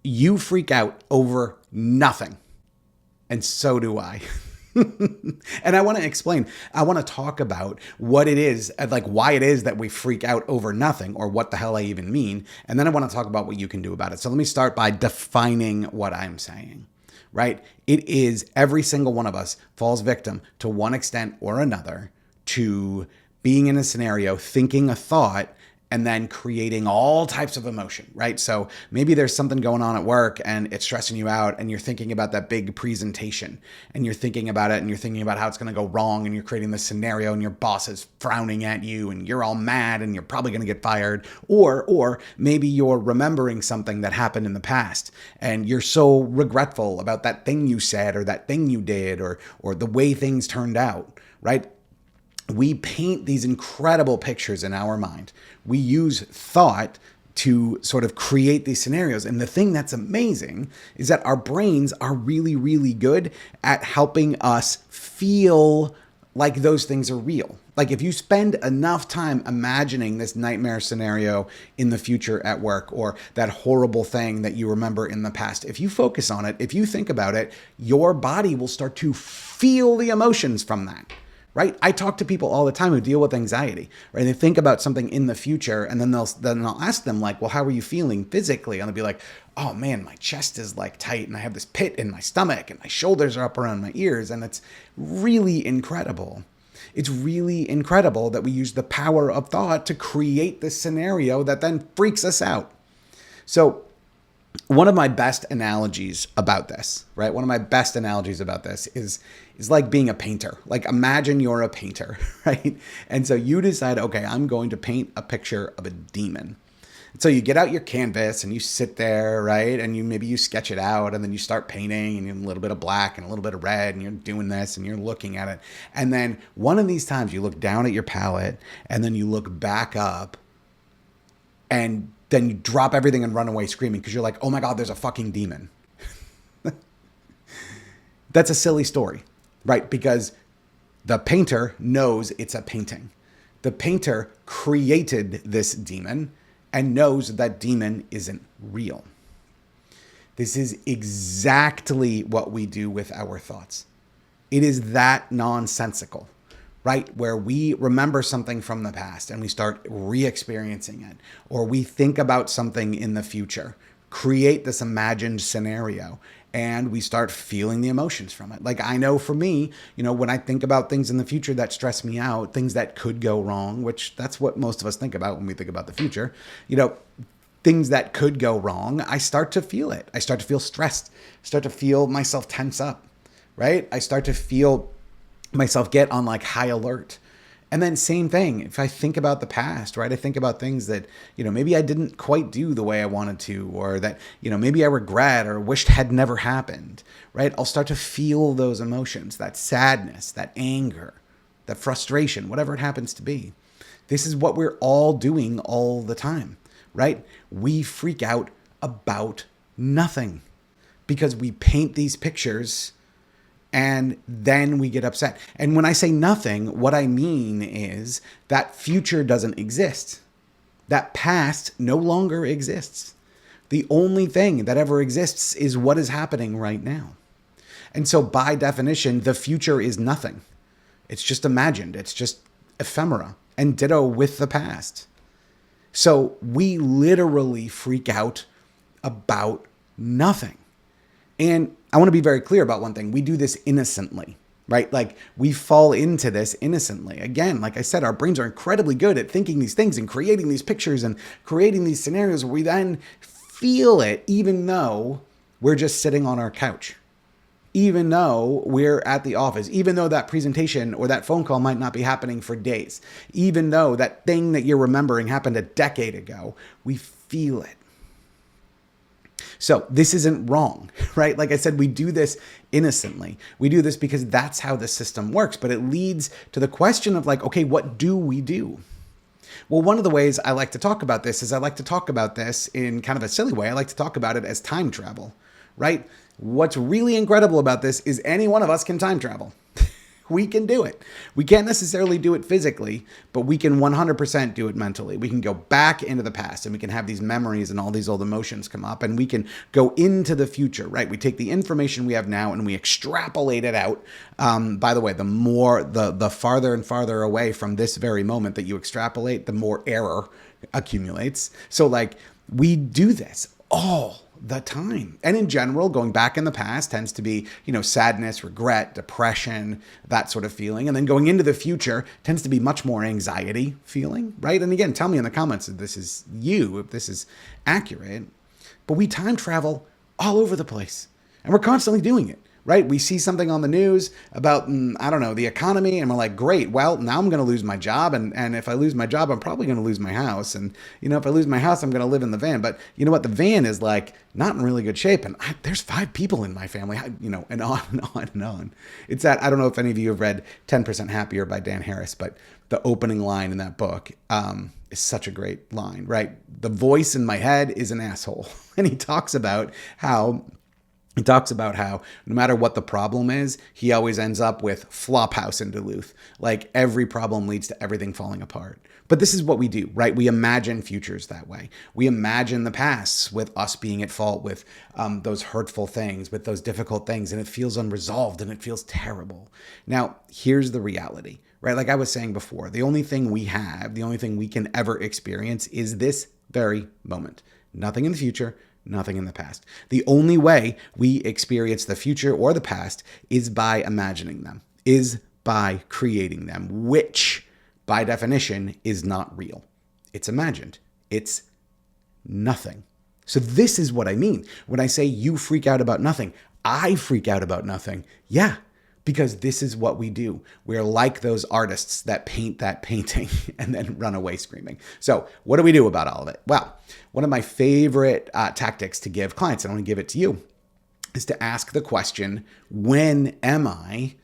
You freak out over nothing. And so do I. And I want to explain, I want to talk about what it is, like why it is that we freak out over nothing or what the hell I even mean. And then I want to talk about what you can do about it. So let me start by defining what I'm saying, right? It is every single one of us falls victim to one extent or another to being in a scenario, thinking a thought, and then creating all types of emotion, right? So maybe there's something going on at work and it's stressing you out and you're thinking about that big presentation and you're thinking about it and you're thinking about how it's going to go wrong and you're creating this scenario and your boss is frowning at you and you're all mad and you're probably going to get fired. Or maybe you're remembering something that happened in the past and you're so regretful about that thing you said or that thing you did or the way things turned out, right? We paint these incredible pictures in our mind. We use thought to sort of create these scenarios. And the thing that's amazing is that our brains are really, really good at helping us feel like those things are real. Like if you spend enough time imagining this nightmare scenario in the future at work or that horrible thing that you remember in the past, if you focus on it, if you think about it, your body will start to feel the emotions from that. Right? I talk to people all the time who deal with anxiety, right? They think about something in the future and then I'll ask them like, well, how are you feeling physically? And they'll be like, oh man, my chest is like tight and I have this pit in my stomach and my shoulders are up around my ears. And it's really incredible. It's really incredible that we use the power of thought to create this scenario that then freaks us out. So one of my best analogies about this, right? One of my best analogies about this is like being a painter. Like imagine you're a painter, right? And so you decide, okay, I'm going to paint a picture of a demon. So you get out your canvas and you sit there, right? And maybe you sketch it out and then you start painting and a little bit of black and a little bit of red and you're doing this and you're looking at it. And then one of these times you look down at your palette and then you look back up and then you drop everything and run away screaming because you're like, oh my God, there's a fucking demon. That's a silly story, right? Because the painter knows it's a painting. The painter created this demon and knows that demon isn't real. This is exactly what we do with our thoughts. It is that nonsensical, right? Where we remember something from the past and we start re-experiencing it, or we think about something in the future, create this imagined scenario, and we start feeling the emotions from it. Like I know for me, when I think about things in the future that stress me out, things that could go wrong, which that's what most of us think about when we think about the future, things that could go wrong, I start to feel it. I start to feel stressed, start to feel myself tense up, right? I start to feel myself get on like high alert. And then same thing, if I think about the past, right? I think about things that, maybe I didn't quite do the way I wanted to, or that, maybe I regret or wished had never happened, right? I'll start to feel those emotions, that sadness, that anger, that frustration, whatever it happens to be. This is what we're all doing all the time, right? We freak out about nothing because we paint these pictures and then we get upset. And when I say nothing, what I mean is that future doesn't exist. That past no longer exists. The only thing that ever exists is what is happening right now. And so by definition, the future is nothing. It's just imagined. It's just ephemera. And ditto with the past. So we literally freak out about nothing. And I want to be very clear about one thing. We do this innocently, right? Like we fall into this innocently. Again, like I said, our brains are incredibly good at thinking these things and creating these pictures and creating these scenarios where we then feel it, even though we're just sitting on our couch, even though we're at the office, even though that presentation or that phone call might not be happening for days, even though that thing that you're remembering happened a decade ago, we feel it. So this isn't wrong, right? Like I said, we do this innocently. We do this because that's how the system works. But it leads to the question of like, okay, what do we do? Well, one of the ways I like to talk about this is I like to talk about this in kind of a silly way. I like to talk about it as time travel, right? What's really incredible about this is any one of us can time travel. We can do it. We can't necessarily do it physically, but we can 100% do it mentally. We can go back into the past and we can have these memories and all these old emotions come up, and we can go into the future, right? We take the information we have now and we extrapolate it out. By the way, the farther and farther away from this very moment that you extrapolate, the more error accumulates. So like we do this all the time. And in general, going back in the past tends to be, sadness, regret, depression, that sort of feeling. And then going into the future tends to be much more anxiety feeling, right? And again, tell me in the comments if this is you, if this is accurate. But we time travel all over the place and we're constantly doing it. Right? We see something on the news about, the economy, and we're like, great, well, now I'm going to lose my job. And if I lose my job, I'm probably going to lose my house. And, if I lose my house, I'm going to live in the van. But you know what? The van is like not in really good shape. And there's 5 people in my family, and on and on and on. It's that, I don't know if any of you have read 10% Happier by Dan Harris, but the opening line in that book is such a great line, right? The voice in my head is an asshole. And he talks about how no matter what the problem is, he always ends up with Flophouse in Duluth. Like every problem leads to everything falling apart. But this is what we do, right? We imagine futures that way. We imagine the past with us being at fault with those hurtful things, with those difficult things, and it feels unresolved and it feels terrible. Now, here's the reality, right? Like I was saying before, the only thing we can ever experience is this very moment. Nothing in the future, nothing in the past. The only way we experience the future or the past is by imagining them, is by creating them, which by definition is not real. It's imagined. It's nothing. So this is what I mean when I say you freak out about nothing. I freak out about nothing. Yeah, because this is what we do. We're like those artists that paint that painting and then run away screaming. So what do we do about all of it? Well, one of my favorite tactics to give clients, and I want to give it to you, is to ask the question, when am I?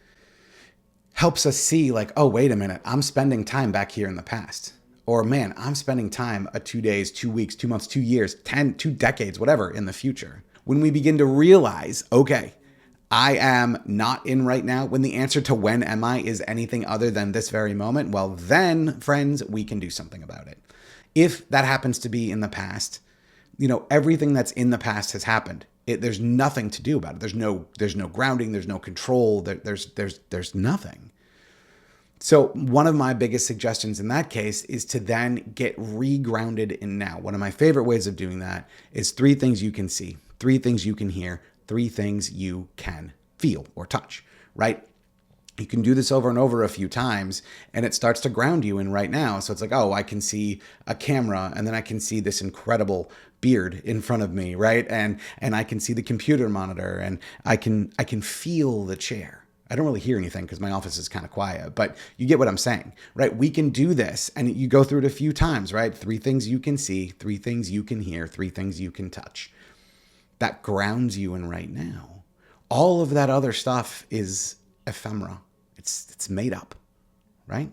Helps us see like, oh, wait a minute, I'm spending time back here in the past. Or man, I'm spending time 2 days, 2 weeks, 2 months, 2 years, 2 decades, whatever in the future. When we begin to realize, okay, I am not in right now, when the answer to when am I is anything other than this very moment, well then, friends, we can do something about it. If that happens to be in the past, everything that's in the past has happened. There's nothing to do about it. There's no grounding, there's no control, there's nothing. So one of my biggest suggestions in that case is to then get re-grounded in now. One of my favorite ways of doing that is 3 things you can see, 3 things you can hear, 3 things you can feel or touch, right? You can do this over and over a few times and it starts to ground you in right now. So it's like, oh, I can see a camera and then I can see this incredible beard in front of me, right? And I can see the computer monitor and I can feel the chair. I don't really hear anything because my office is kind of quiet, but you get what I'm saying, right? We can do this and you go through it a few times, right? 3 things you can see, 3 things you can hear, 3 things you can touch. That grounds you in right now. All of that other stuff is ephemera. It's made up, right?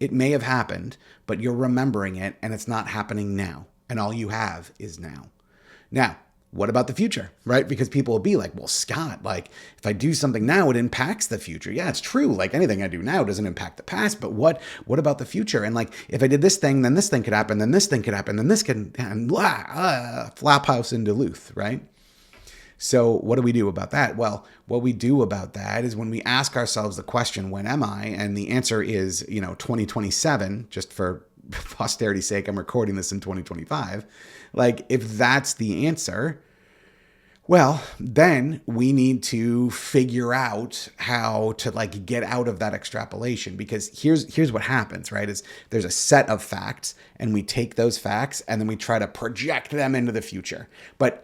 It may have happened, but you're remembering it and it's not happening now. And all you have is now. Now, what about the future, right? Because people will be like, well, Scott, like if I do something now, it impacts the future. Yeah, it's true. Like anything I do now doesn't impact the past, but what about the future? And like, if I did this thing, then this thing could happen, then this thing could happen, then this can, and Flophouse in Duluth, right? So what do we do about that? Well, what we do about that is when we ask ourselves the question, when am I? And the answer is, 2027, just for posterity's sake, I'm recording this in 2025. Like if that's the answer, well, then we need to figure out how to like get out of that extrapolation, because here's what happens, right? Is there's a set of facts and we take those facts and then we try to project them into the future. But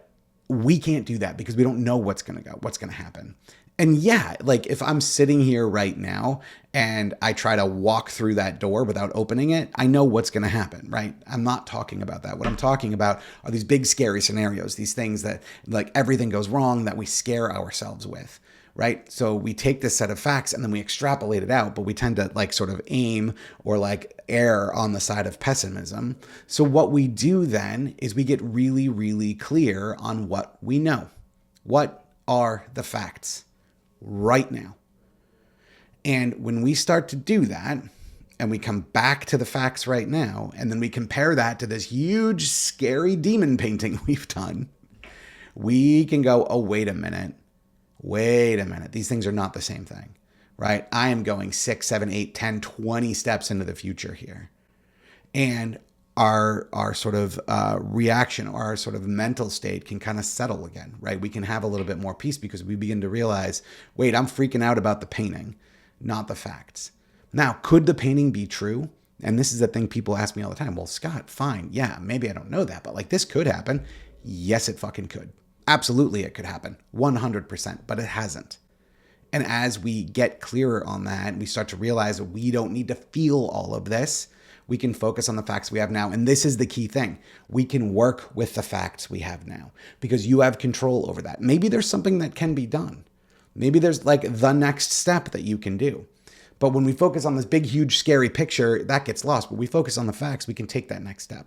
we can't do that because we don't know what's going to happen. And yeah, like if I'm sitting here right now and I try to walk through that door without opening it, I know what's going to happen, right? I'm not talking about that. What I'm talking about are these big scary scenarios, these things that like everything goes wrong that we scare ourselves with, right? So we take this set of facts and then we extrapolate it out, but we tend to like sort of aim or like err on the side of pessimism. So what we do then is we get really, really clear on what we know. What are the facts right now? And when we start to do that, and we come back to the facts right now, and then we compare that to this huge, scary demon painting we've done, we can go, oh, wait a minute. These things are not the same thing, right? I am going 6, 7, 8, 10, 20 steps into the future here. And our sort of reaction or our sort of mental state can kind of settle again, right? We can have a little bit more peace because we begin to realize, wait, I'm freaking out about the painting, not the facts. Now, could the painting be true? And this is the thing people ask me all the time. Well, Scott, fine. Yeah, maybe I don't know that, but like this could happen. Yes, it fucking could. Absolutely, it could happen. 100%, but it hasn't. And as we get clearer on that, and we start to realize that we don't need to feel all of this, we can focus on the facts we have now. And this is the key thing. We can work with the facts we have now because you have control over that. Maybe there's something that can be done. Maybe there's like the next step that you can do. But when we focus on this big, huge, scary picture, that gets lost. But we focus on the facts, we can take that next step.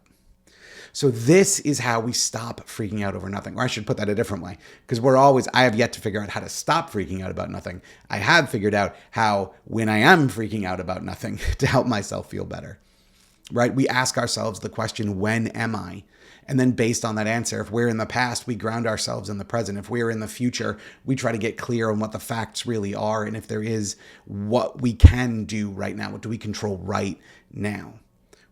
So this is how we stop freaking out over nothing. Or I should put that a different way, because I have yet to figure out how to stop freaking out about nothing. I have figured out how, when I am freaking out about nothing, to help myself feel better, right? We ask ourselves the question, when am I? And then based on that answer, if we're in the past, we ground ourselves in the present. If we're in the future, we try to get clear on what the facts really are. And if there is, what we can do right now, what do we control right now?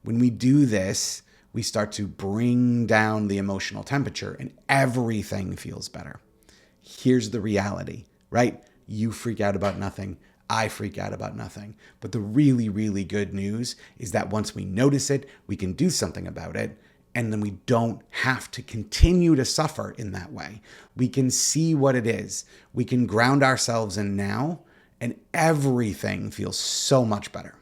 When we do this, we start to bring down the emotional temperature and everything feels better. Here's the reality, right? You freak out about nothing. I freak out about nothing. But the really, really good news is that once we notice it, we can do something about it. And then we don't have to continue to suffer in that way. We can see what it is. We can ground ourselves in now, and everything feels so much better.